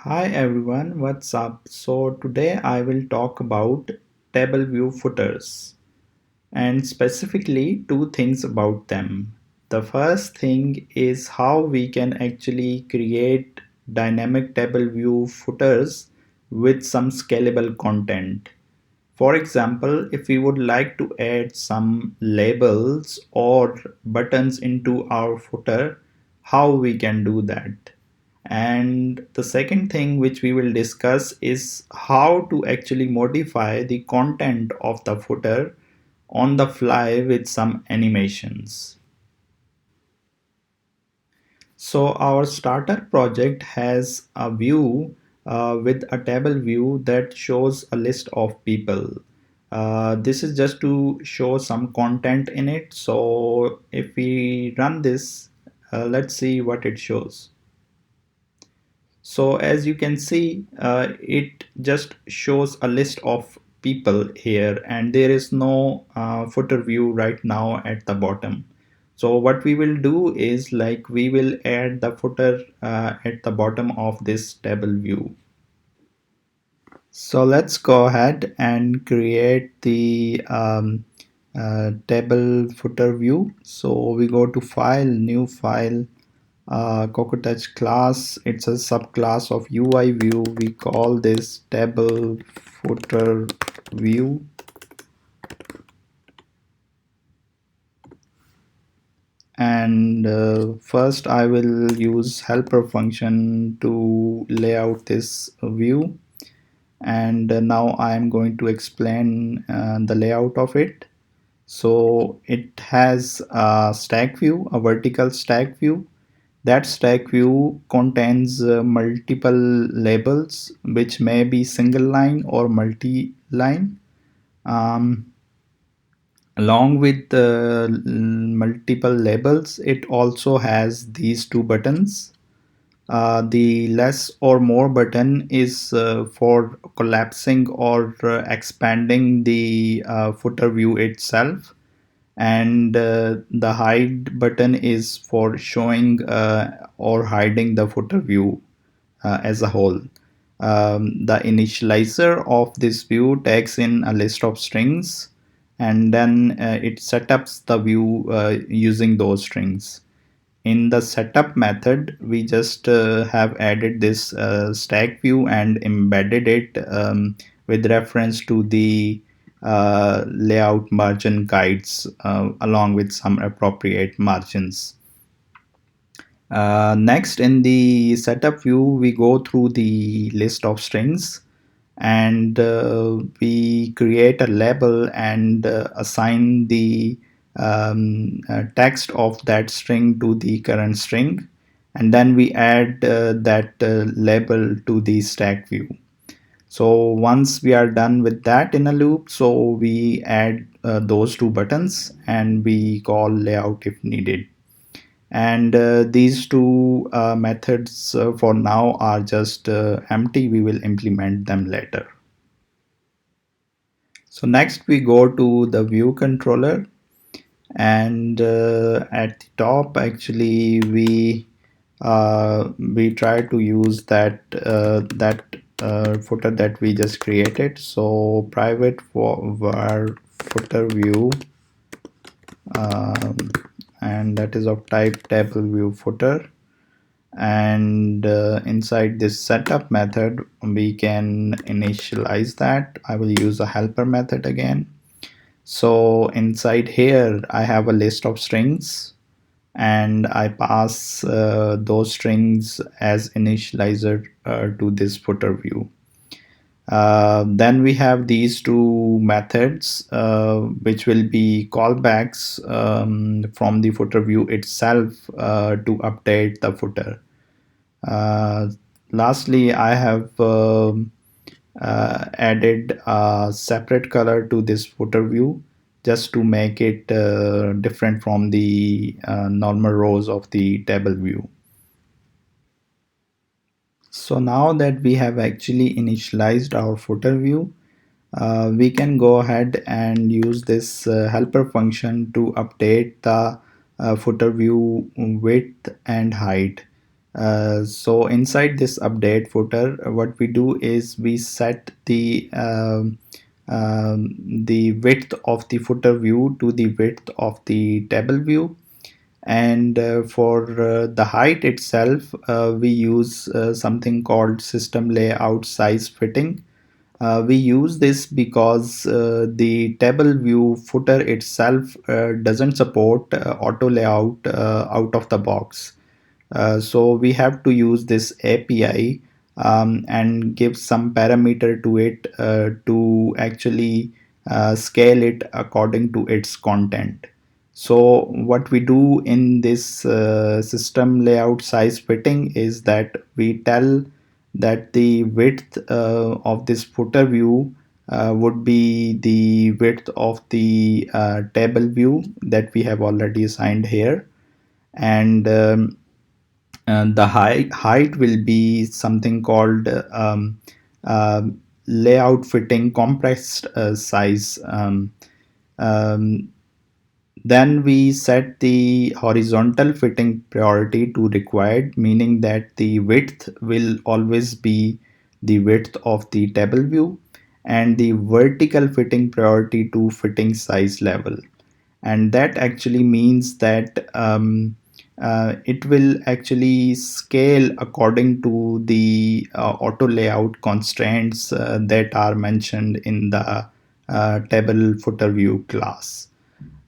Hi everyone, what's up? So today I will talk about TableView footers and specifically two things about them. The first thing is how we can actually create dynamic TableView footers with some scalable content. For example, if we would like to add some labels or buttons into our footer, how we can do that. And the second thing which we will discuss is how to actually modify the content of the footer on the fly with some animations. So our starter project has a view with a table view that shows a list of people. This is just to show some content in it. So if we run this, let's see what it shows. So as you can see, it just shows a list of people here and there is no footer view right now at the bottom. So what we will do is like we will add the footer at the bottom of this table view. So let's go ahead and create the table footer view. So we go to file, new file, Cockroach class. It's a subclass of UI view. We call this table footer view. And first I will use helper function to lay out this view. And now I am going to explain the layout of it. So it has a stack view, a vertical stack view. That stack view contains multiple labels which may be single line or multi-line. Um, Along with the multiple labels, it also has these two buttons. The less or more button is for collapsing or expanding the footer view itself, and the hide button is for showing or hiding the footer view as a whole. The initializer of this view takes in a list of strings and then it setups the view using those strings. In the setup method, we just have added this stack view and embedded it with reference to the layout margin guides along with some appropriate margins. Next, in the setup view, we go through the list of strings and we create a label and assign the text of that string to the current string, and then we add that label to the stack view. So once we are done with that in a loop, so we add those two buttons and we call layout if needed. And these two methods for now are just empty. We will implement them later. So next we go to the view controller, and at the top actually we try to use that footer that we just created. So private for var footer view, um, and that is of type table view footer. And inside this setup method we can initialize that. I will use a helper method again. So inside here I have a list of strings and I pass those strings as initializer to this footer view. Then we have these two methods which will be callbacks from the footer view itself to update the footer. Uh, Lastly, I have added a separate color to this footer view just to make it different from the normal rows of the table view. So now that we have actually initialized our footer view, we can go ahead and use this helper function to update the footer view width and height. So inside this update footer, what we do is we set the width of the footer view to the width of the table view, and for the height itself, we use something called system layout size fitting. We use this because the table view footer itself doesn't support auto layout out of the box. So we have to use this API and give some parameter to it to actually scale it according to its content. So what we do in this system layout size fitting is that we tell that the width of this footer view would be the width of the table view that we have already assigned here, and the height will be something called uh, layout fitting compressed size. Um, then we set the horizontal fitting priority to required, meaning that the width will always be the width of the table view, and the vertical fitting priority to fitting size level. And that actually means that it will actually scale according to the auto layout constraints that are mentioned in the table footer view class.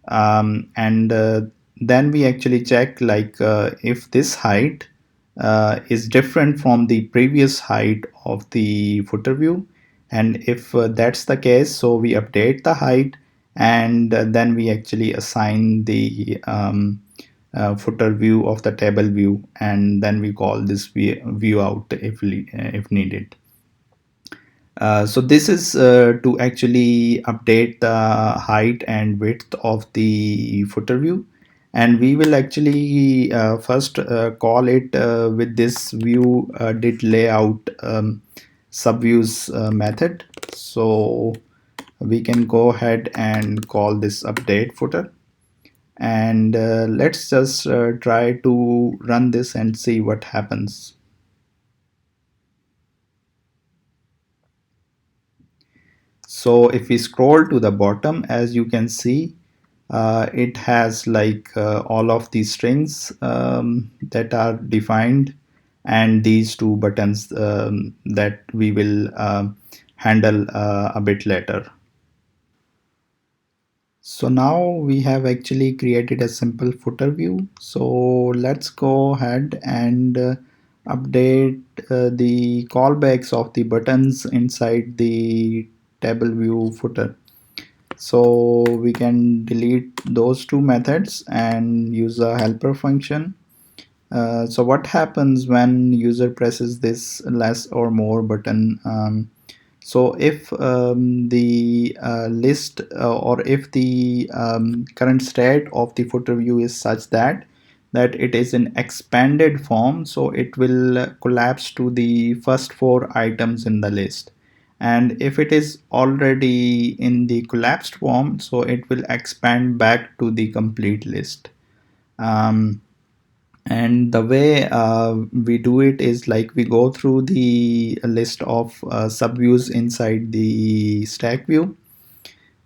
And then we actually check like if this height is different from the previous height of the footer view, and if that's the case, so we update the height, and then we actually assign the footer view of the table view, and then we call this view out if needed. So this is to actually update the height and width of the footer view, and we will actually first call it with this view did layout subviews method. So we can go ahead and call this update footer, and let's just try to run this and see what happens. So if we scroll to the bottom, as you can see, it has like all of these strings that are defined, and these two buttons that we will handle a bit later. So now we have actually created a simple footer view. So let's go ahead and update the callbacks of the buttons inside the table view footer. So we can delete those two methods and use a helper function. So what happens when user presses this less or more button? So if the list or if the current state of the footer view is such that it is in expanded form, so it will collapse to the first four items in the list. And if it is already in the collapsed form, so it will expand back to the complete list. Um, and the way we do it is like we go through the list of subviews inside the stack view.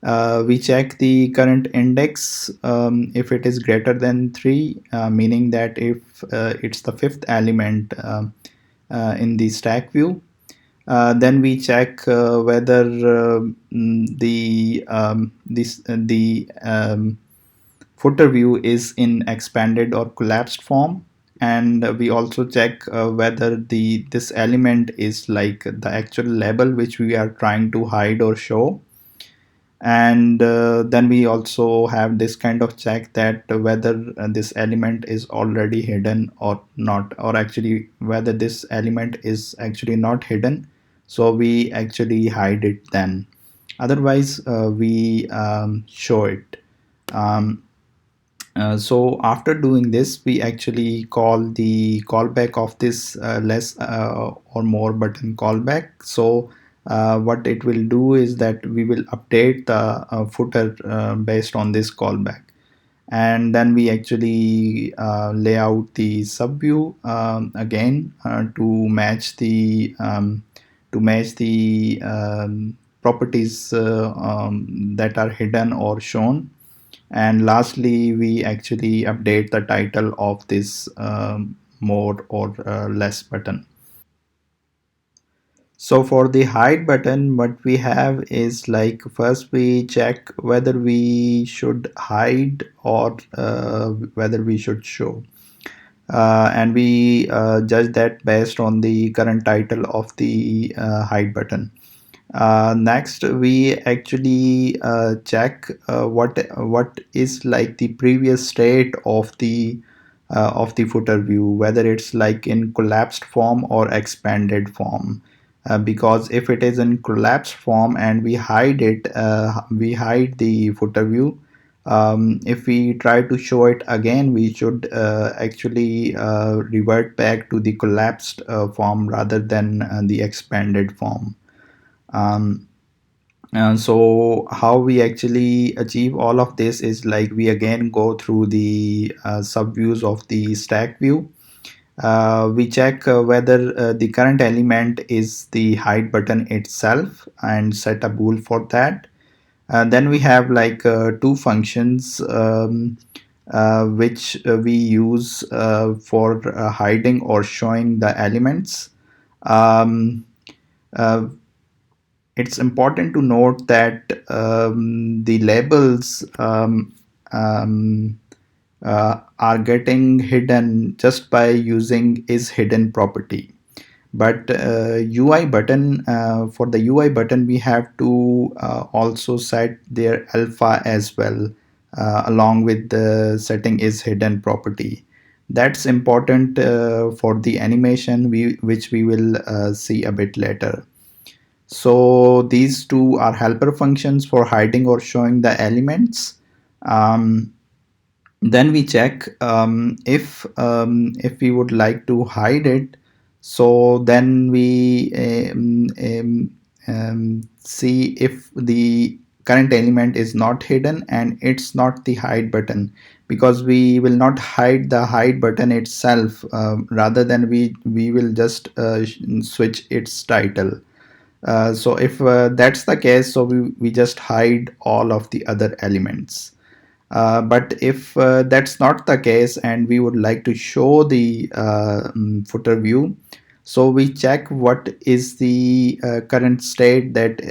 We check the current index if it is greater than 3, meaning that if it's the fifth element in the stack view. Then we check whether the footer view is in expanded or collapsed form, and we also check whether the this element is like the actual label which we are trying to hide or show. And then we also have this kind of check that whether this element is already hidden or not, or actually whether this element is actually not hidden, so we actually hide it then. Otherwise we show it. um, so after doing this, we actually call the callback of this less or more button callback. So what it will do is that we will update the footer based on this callback. And then we actually lay out the subview again to match the properties that are hidden or shown. And lastly, we actually update the title of this more or less button. So for the hide button, what we have is like first we check whether we should hide or whether we should show. And we judge that based on the current title of the hide button. Next, we actually check what is like the previous state of the footer view, whether it's like in collapsed form or expanded form. Because if it is in collapsed form and we hide it, we hide the footer view. If we try to show it again, we should actually revert back to the collapsed form rather than the expanded form. Um, so how we actually achieve all of this is like we again go through the subviews of the stack view. We check whether the current element is the hide button itself and set a bool for that. Then we have like two functions which we use for hiding or showing the elements. Um, uh, it's important to note that the labels are getting hidden just by using is hidden property. But UI button for the UI button we have to also set their alpha as well along with the setting is hidden property. That's important for the animation which we will see a bit later. So these two are helper functions for hiding or showing the elements. Um, then we check if we would like to hide it. So then we see if the current element is not hidden and it's not the hide button, because we will not hide the hide button itself. Rather than we will just switch its title. So if that's the case, so we just hide all of the other elements. But if that's not the case and we would like to show the footer view, so we check what is the current state that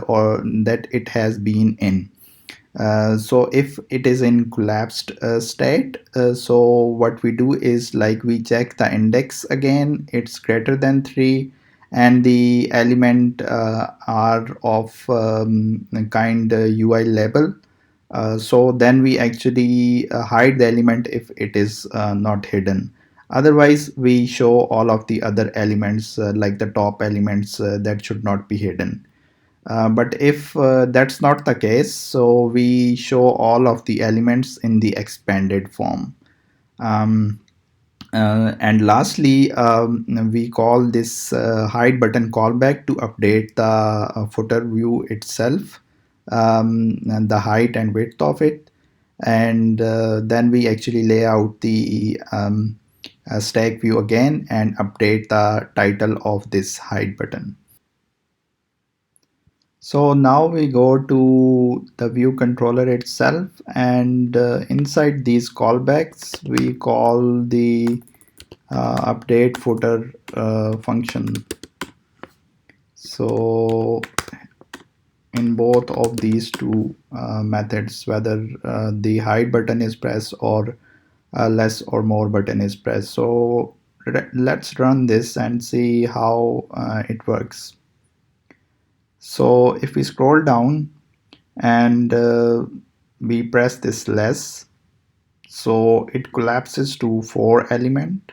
or that it has been in. So if it is in collapsed state, so what we do is like we check the index again, it's greater than 3, and the element are of kind UI label. So then we actually hide the element if it is not hidden. Otherwise, we show all of the other elements like the top elements that should not be hidden. But if that's not the case, so we show all of the elements in the expanded form. Um, and lastly, we call this hide button callback to update the footer view itself, and the height and width of it. And then we actually lay out the stack view again and update the title of this hide button. So now we go to the view controller itself, and inside these callbacks we call the update footer function. So in both of these two methods, whether the hide button is pressed or less or more button is pressed. So let's run this and see how it works. So if we scroll down and we press this less, so it collapses to 4 element,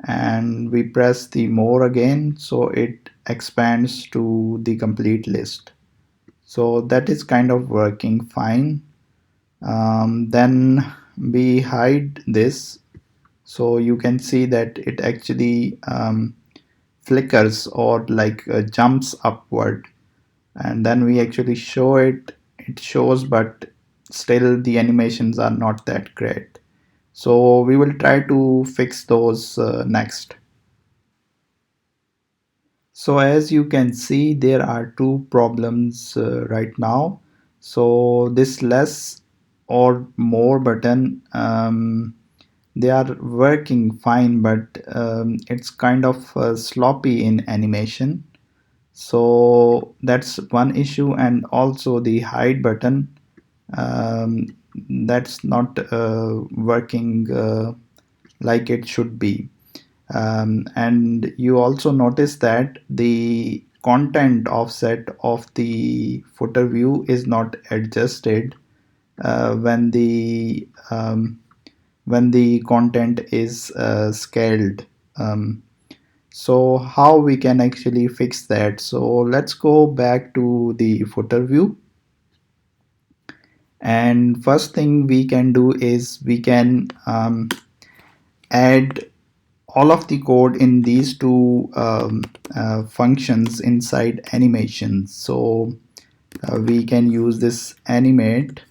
and we press the more again, so it expands to the complete list. So that is kind of working fine. Then we hide this, so you can see that it actually flickers or like jumps upward, and then we actually show it, it shows, but still the animations are not that great. So we will try to fix those next. So as you can see, there are two problems right now. So this less or more button, they are working fine, but it's kind of sloppy in animation. So that's one issue, and also the hide button, um, that's not working like it should be. And you also notice that the content offset of the footer view is not adjusted when the content is scaled. So how we can actually fix that? So let's go back to the footer view, and first thing we can do is we can add all of the code in these two functions inside animations. So we can use this animate,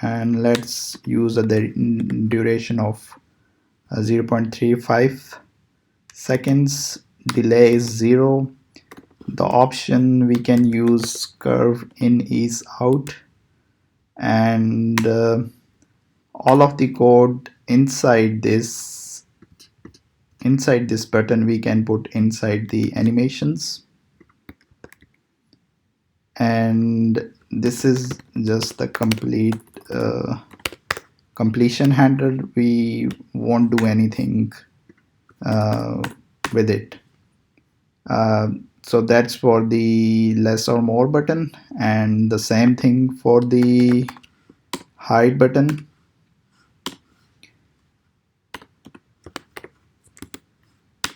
and let's use the duration of 0.35 seconds. Delay is 0. The option we can use curve in is out, and all of the code inside this button we can put inside the animations. And this is just the completion handle. We won't do anything uh, with it. So that's for the less or more button, and the same thing for the hide button.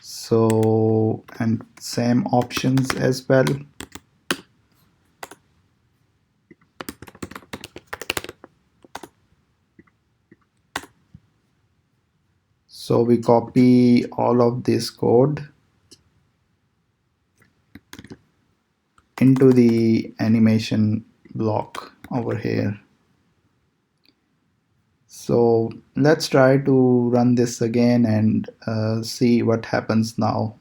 So, and same options as well. So we copy all of this code into the animation block over here. So let's try to run this again and see what happens now.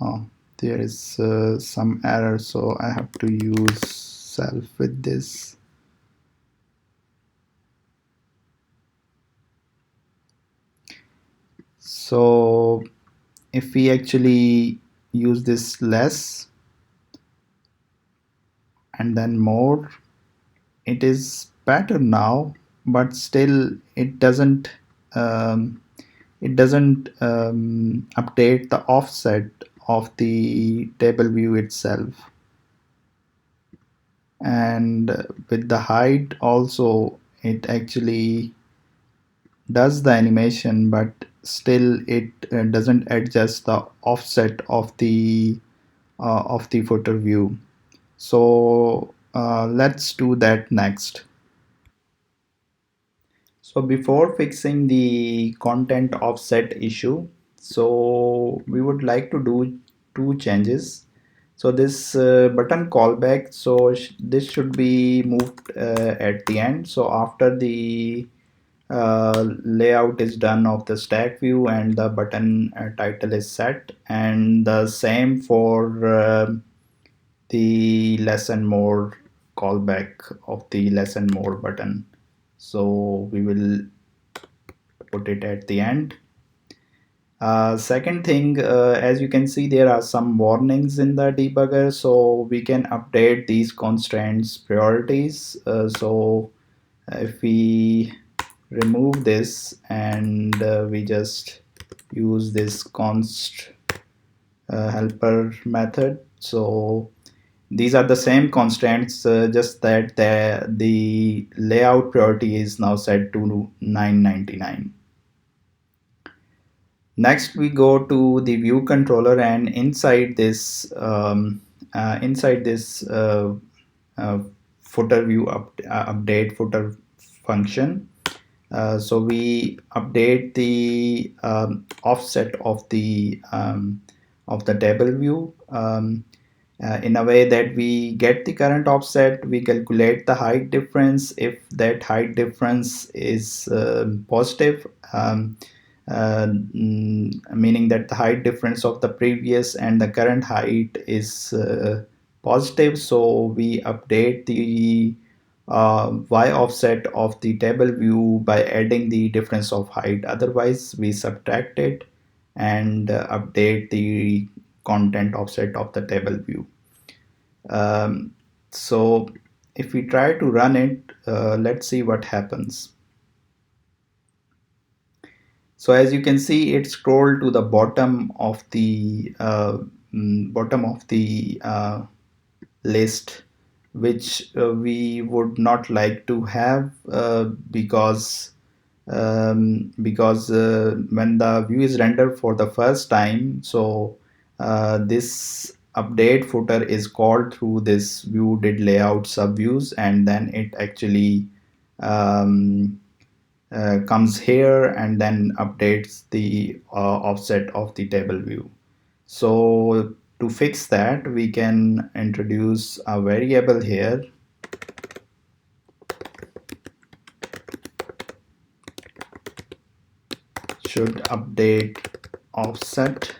Oh, there is some error, so I have to use self with this. So if we actually use this less and then more, it is better now, but still um, it doesn't update the offset of the table view itself. And with the height also, it actually does the animation, but still it doesn't adjust the offset of the footer view. So let's do that next. So before fixing the content offset issue, so we would like to do two changes. So this button callback, so this should be moved at the end. So after the layout is done of the stack view and the button title is set, and the same for the less and more callback of the less and more button. So we will put it at the end. Second thing, as you can see, there are some warnings in the debugger, so we can update these constraints priorities. So if we remove this and we just use this const helper method, so these are the same constraints, just that the layout priority is now set to 999. Next, we go to the view controller, and inside this footer view update footer function. So we update the offset of the table view. in a way that we get the current offset, we calculate the height difference. If that height difference is positive, meaning that the height difference of the previous and the current height is positive, so we update the y offset of the table view by adding the difference of height. Otherwise we subtract it and update the content offset of the table view. um, so if we try to run it, let's see what happens. So as you can see, it scrolled to the bottom of the list, which we would not like to have, because when the view is rendered for the first time, so this update footer is called through this view did layout subviews, and then it actually um, comes here and then updates the offset of the table view. So to fix that, we can introduce a variable here, should update offset,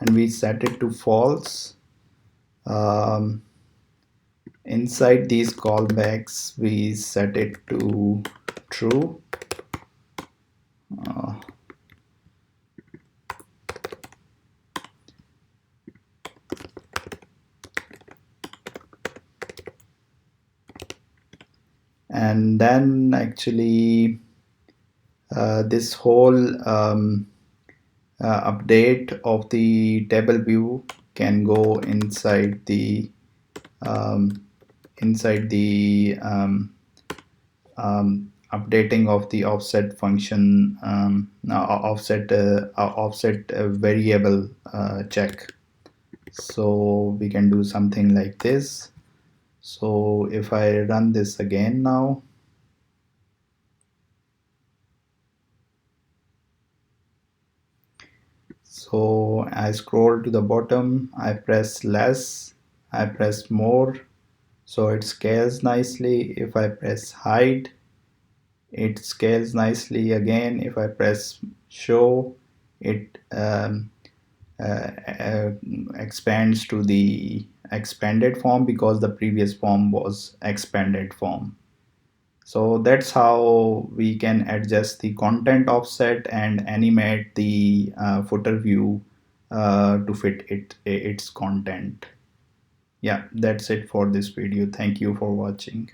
and we set it to false. Um, Inside these callbacks, we set it to true. Uh, and then actually this whole update of the table view can go inside the um, updating of the offset function, offset variable check. So we can do something like this. So if I run this again now, so I scroll to the bottom, I press less, I press more, so it scales nicely. If I press hide, it scales nicely again. If I press show, it uh, expands to the expanded form, because the previous form was expanded form. So that's how we can adjust the content offset and animate the footer view to fit its content. Yeah, that's it for this video. Thank you for watching.